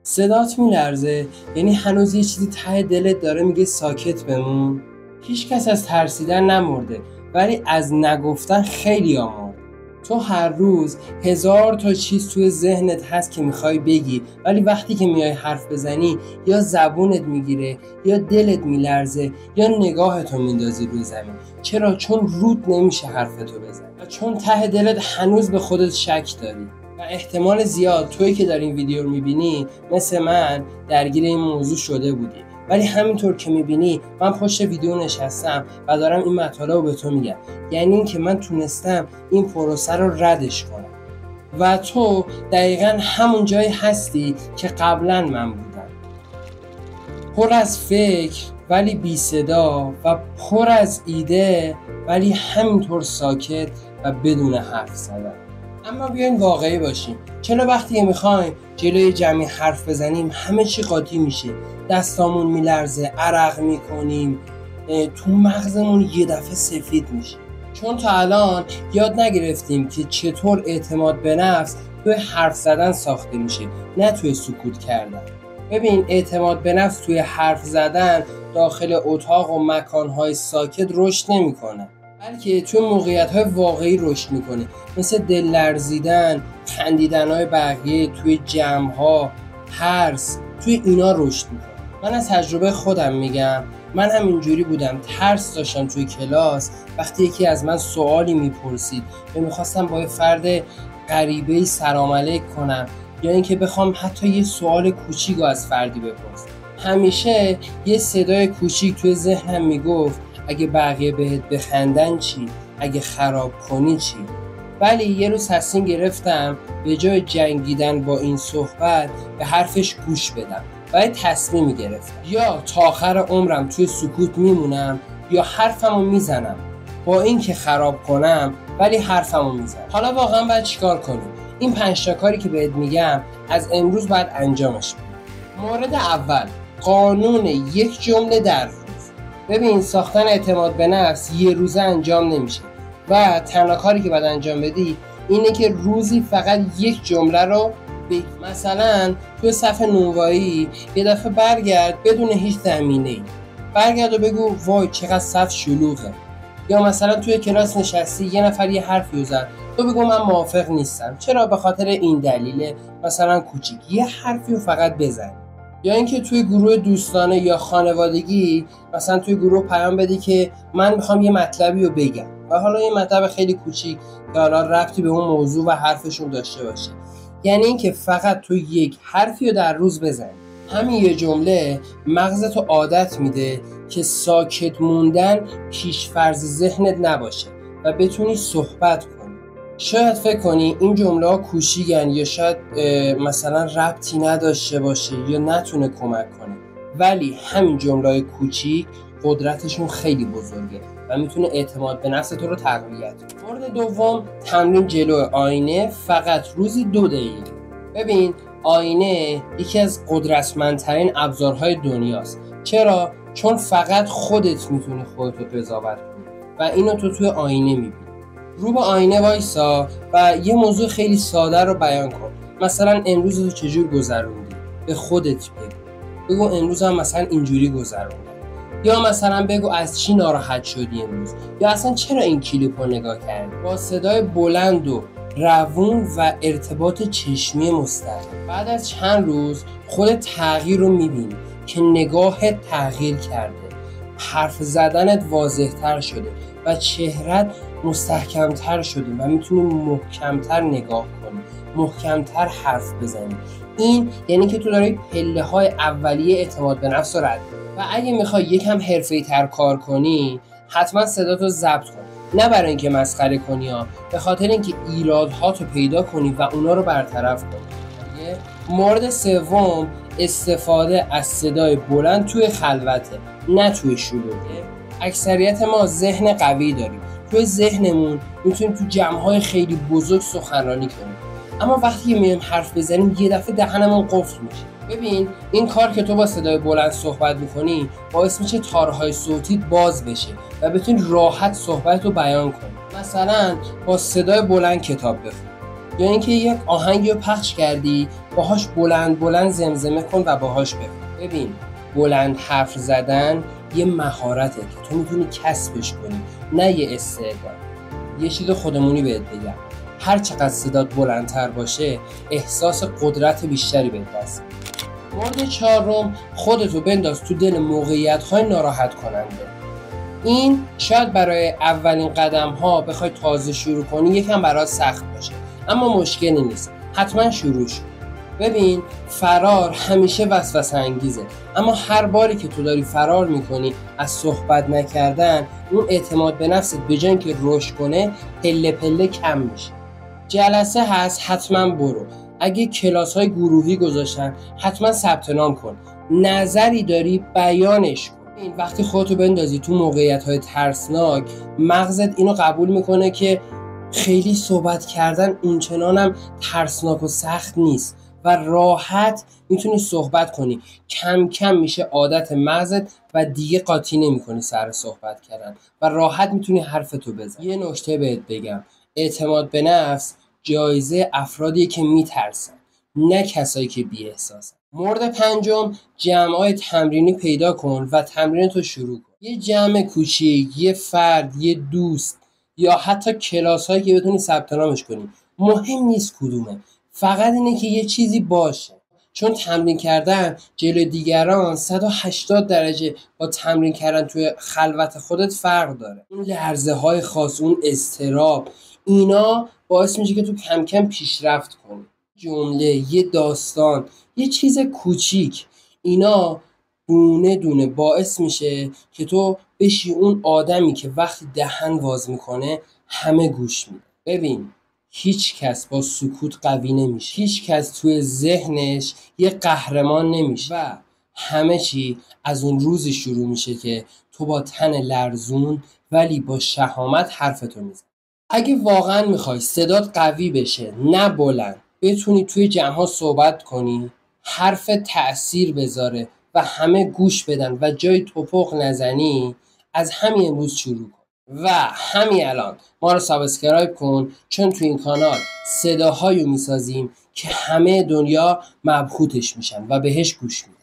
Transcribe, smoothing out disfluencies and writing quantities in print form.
صدات میلرزه، یعنی هنوز یه چیزی ته دلت داره میگه ساکت بمون. هیچ کس از ترسیدن نمرده، ولی از نگفتن خیلی مرده. تو هر روز 1000 تا چیز توی ذهنت هست که میخوای بگی، ولی وقتی که میای حرف بزنی یا زبونت میگیره یا دلت میلرزه یا نگاهتو میندازی روی زمین. چرا؟ چون رود نمیشه حرفتو بزنی و چون ته دلت هنوز به خودت شک داری. و احتمال زیاد تویی که داری این ویدیو رو میبینی مثل من درگیر این موضوع شده بودی، ولی همینطور که میبینی من پشت ویدیو نشستم و دارم این مطالب رو به تو میگم. یعنی این که من تونستم این پروسه رو ردش کنم و تو دقیقا همون جایی هستی که قبلا من بودم، پر از فکر ولی بی صدا و پر از ایده ولی همینطور ساکت و بدون حرف زدن. اما بیاین واقعی باشیم. چرا وقتی میخوایم جلوی جمعی حرف بزنیم همه چی قاطی میشه، دستامون میلرزه، عرق میکنیم، تو مغزمون یه دفعه سفید میشه؟ چون تا الان یاد نگرفتیم که چطور اعتماد به نفس توی حرف زدن ساخته میشه، نه توی سکوت کردن. ببین، اعتماد به نفس توی حرف زدن داخل اتاق و مکانهای ساکت رشد نمیکنه، بلکه توی موقعیت‌های واقعی رشد میکنه، مثل دل لرزیدن، خندیدن‌های بقیه، توی جمع‌ها، ترس، توی اینا رشد میکنه. من از تجربه خودم میگم، من هم اینجوری بودم. ترس داشتم توی کلاس وقتی یکی از من سوالی میپرسید و میخواستم با یه فرد غریبه‌ای سلام علیک کنم یا اینکه بخوام حتی یه سوال کوچیک از فردی بپرسم. همیشه یه صدای کوچیک توی ذهنم میگفت اگه بقیه بهت بخندن چی؟ اگه خراب کنی چی؟ ولی یه روز تصمیم گرفتم به جای جنگیدن با این صحبت به حرفش گوش بدم و یه تصمیمی گرفتم، یا تا آخر عمرم توی سکوت میمونم یا حرفمو میزنم، با این که خراب کنم ولی حرفمو میزنم. حالا واقعا باید چیکار کنیم؟ این 5 تا کاری که بهت میگم از امروز باید انجامش بدیم. مورد اول، قانون 1 جمله در روز. ببین، ساختن اعتماد به نفس یه روزه انجام نمیشه و تنها کاری که باید انجام بدی اینه که روزی فقط 1 جمله رو بگی. مثلا توی صفحه نونوایی یه دفعه برگرد بدون هیچ زمینه‌ای، برگرد و بگو وای چقدر صف شلوغه. یا مثلا توی کلاس نشستی یه نفر یه حرفی زد، تو بگو من موافق نیستم، چرا؟ به خاطر این دلیل مثلا کوچیک. یه حرفی رو فقط بزن. یا اینکه توی گروه دوستانه یا خانوادگی مثلا توی گروه پیام بدی که من میخوام یه مطلبی رو بگم و حالا یه مطلب خیلی کوچیک که حالا ربطی به اون موضوع و حرفشون داشته باشه. یعنی اینکه فقط تو یک حرفی رو در روز بزنی. همین یه جمله مغزتو عادت میده که ساکت موندن پیش‌فرض ذهنت نباشه و بتونی صحبت کنی. شاید فکر کنی این جمله ها کوچیکن یا شاید مثلا ربطی نداشته باشه یا نتونه کمک کنه، ولی همین جمله های کوچیک قدرتشون خیلی بزرگه و میتونه اعتماد به نفس تو رو تقویت کنه. مورد دوم، تمرین جلو آینه فقط روزی 2 دقیقه. ببین، آینه یکی از قدرتمندترین ابزارهای دنیاست. چرا؟ چون فقط خودت میتونی خودتو قضاوت کنی و اینو تو توی آینه میبینی. رو به آینه وایسا و یه موضوع خیلی ساده رو بیان کن. مثلا امروز تو چجور گذروندی؟ به خودت بگو امروز هم مثلا اینجوری گذروندم. یا مثلا بگو از چی ناراحت شدی امروز، یا اصلا چرا این کلیپ رو نگاه کردی. با صدای بلند و روون و ارتباط چشمی مستقیم. بعد از چند روز خودت تغییر رو میبینی که نگاهت تغییر کرده، حرف زدنت واضح‌تر شده و چهرت مستحکم‌تر شده و میتونی محکم‌تر نگاه کنی، محکم‌تر حرف بزنی. این یعنی که تو داری پله‌های اولیه اعتماد به نفس رو رد می‌کنی. و اگه میخوای یکم حرفه‌ای‌تر کار کنی، حتما صداتو ضبط کن. نه برای اینکه مسخره کنی ها، به خاطر اینکه ایرادهاتو پیدا کنی و اونا رو برطرف کنی. مورد سوم، استفاده از صدای بلند توی خلوته، نه توی شلوغه. اکثریت ما ذهن قوی داریم. توی ذهنمون میتونیم تو جمع‌های خیلی بزرگ سخنرانی کنیم، اما وقتی میایم حرف بزنیم یه دفعه دهنمون قفل میشه. ببین، این کار که تو با صدای بلند صحبت میکنی باعث میشه تارهای صوتیت باز بشه و بتونی راحت صحبت رو بیان کنی. مثلا با صدای بلند کتاب بخون، یا اینکه یک آهنگی رو پخش کردی باهاش بلند بلند زمزمه کن و باهاش بخون. ببین بلند حرف زدن یه مهارته که تو میتونی کسبش کنی، نه یه استعداد. یه چیز خودمونی بهت بگم، هر چقدر صدات بلندتر باشه احساس قدرت بیشتری بهت دست میده. مورد چهارم، خودتو بنداز تو دل موقعیت‌های ناراحت کننده. این شاید برای اولین قدم ها بخوای تازه شروع کنی یکم برات سخت باشه، اما مشکلی نیست، حتما شروع شد. ببین فرار همیشه وسوسه انگیزه، اما هر باری که تو داری فرار میکنی از صحبت نکردن، اون اعتماد به نفست به جای اینکه رشد کنه پله پله کم میشه. جلسه هست حتما برو، اگه کلاس های گروهی گذاشتن حتما ثبت نام کن، نظری داری بیانش کن. این وقتی خودتو بندازی تو موقعیت‌های ترسناک، مغزت اینو قبول میکنه که خیلی صحبت کردن اونچنانم ترسناک و سخت نیست و راحت میتونی صحبت کنی. کم کم میشه عادت مغزت و دیگه قاطی نمیکنی سر صحبت کردن و راحت میتونی حرفتو بزنی. یه نکته بهت بگم، اعتماد به نفس جایزه افرادی که میترسن، نه کسایی که بی احساسن. مورد پنجم، جمع‌های تمرینی پیدا کن و تمرینتو شروع کن. یه جمع کوچیک، یه فرد، یه دوست یا حتی کلاس‌هایی که بتونی ثبت نامش کنی، مهم نیست کدومه، فقط اینه که یه چیزی باشه. چون تمرین کردن جلوی دیگران 180 درجه با تمرین کردن توی خلوت خودت فرق داره. اون لرزه های خاص، اون اضطراب، اینا باعث میشه که تو کم کم پیشرفت کنی. جمله، یه داستان، یه چیز کوچیک، اینا دونه دونه باعث میشه که تو بشی اون آدمی که وقتی دهن واز میکنه همه گوش میده. ببین هیچ کس با سکوت قوی نمیشه، هیچ کس توی ذهنش یه قهرمان نمیشه و همه چی از اون روزی شروع میشه که تو با تن لرزون ولی با شهامت حرفتو میزنی. اگه واقعا میخوای صدات قوی بشه نه بلند، بتونی توی جمع‌ها صحبت کنی، حرف تأثیر بذاره و همه گوش بدن و جای توپق نزنی، از همین امروز شروع کن و همین الان ما رو سابسکرایب کن، چون تو این کانال صداهایی میسازیم که همه دنیا مبهوتش میشن و بهش گوش میدن.